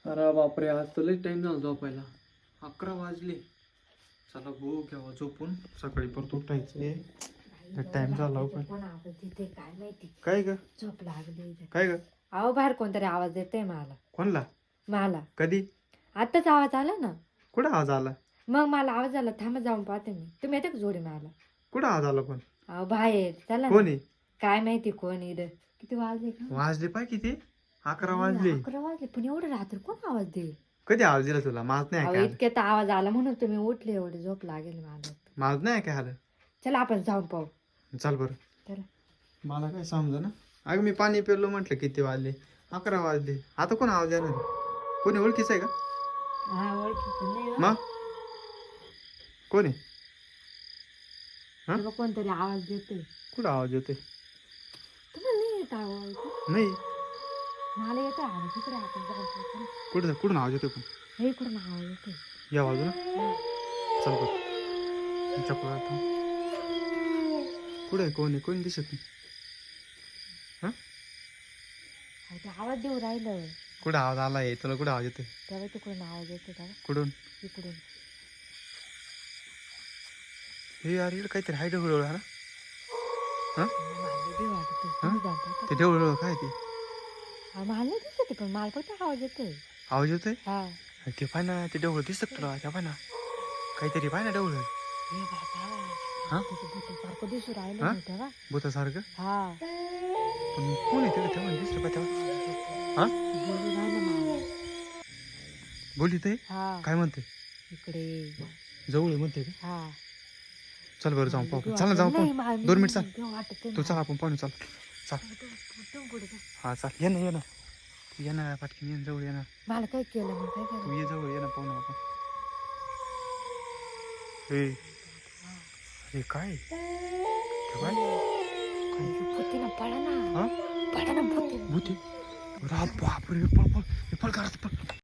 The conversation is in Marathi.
अरे बापरे, आज तर लई टाइम झाला झोपायला. 11 वाजले. चला भाऊ घ्यावा झोपून, सकाळी परत उठायचंय. टाइम झाला पण. कोण आवाज देते काय माहिती. काय ग? झोप लागली. काय ग? अहो बाहेर कोणतरी आवाज देते मला. कोणला? मला कधी? आताच आवाज आला ना. कुठं आवाज आला? मग मला आवाज आला, थांबा जाऊन पाहते मी. तुम्ही येते का जोडी मला? कुठं आवाज आला पण? अहो बाहेर चला ना. कोणी? काय माहिती कोण इथं. किती वाजले का? वाजले पाय किती? 11 वाजले. 11 वाजले पण एवढं रात्री कोण आवाज देईल? कधी आवाज दिला तुला? माझ नाही अहो काय? इतक्यात आवाज आला म्हणून तुम्ही उठले. एवढी झोप लागेल मला. माझ नाही काय आलं? चला आपण जाऊन पाहू. चल बरं. चला. मला काय समजा ना. अगं मी पाणी पिलो म्हटलं किती वाजले. 11 वाजले. आता कोण आवाज देणार? कोणी ओळखीचं आहे का? हा ओळखीचं नाही हो. मग कोणी? हा? तेव्हा कोणतरी आवाज देते. कुठं आवाज येतोय? तुम्हाला नाही येत आवाज? नाही. मला येतो आवाज. इकडे आपण जाऊन पाहू. कुठं कुठून आवाज येतोय पण? हे इकडून आवाज येतो. या बाजूला. चल बरं. चपला कुठं आहे? कोण आहे? कोणी दिसत नाही. हा? अहो, ते आवाज देऊ राहिलं. कुठं आवाज आलाय? तुला कुठं आवाज येतोय? तेव्हा तिकडून आवाज येतो. तेव्हा कुठून? इकडून. हे यार इकडे काहीतरी हाय ढवळ हा ना. हा? मला देऊ वाटत. हा? तुम्ही जाता का? ते ढवळ काय ते? अहो, मला नाही दिसत पण मला फक्त आवाज येतोय. आवाज येतोय? हा. ते पाय ना, ते ढवळ दिसत तुला? त्या पाय ना काहीतरी पाय ना ढवळ. हे बाबा. हा? तिथे भूतासारखं दिसू राहिलं हा? ना तेव्हा. भूतासारखं? हा. पण कोण आहे तिकडे? तेव्हा दिसलं पाय तेव्हा. हा? बोलू राहिलं मला. बोली ते हा. काय म्हणते? इकडे. जवळ म्हणते का? हा. चल बरं जाऊ पाहू. चल ना जाऊ नाही, पाहू. 2 मिनिट चाल. देऊ वाटत तू चल आपण पाहू. चल चल. हा चल. ये ना ये ना. तू ये ना पाटकीन ये ना, जवळ ये ना. मला काय केलं मग काय तू केलं? ये जवळ ये ना, पाहू ना आपण. हे हे काय? ते काय? भूती ना पडा ना. हा? पडा ना भूती. भूती. बापरे, पळ पळ. पळ घरात पळ.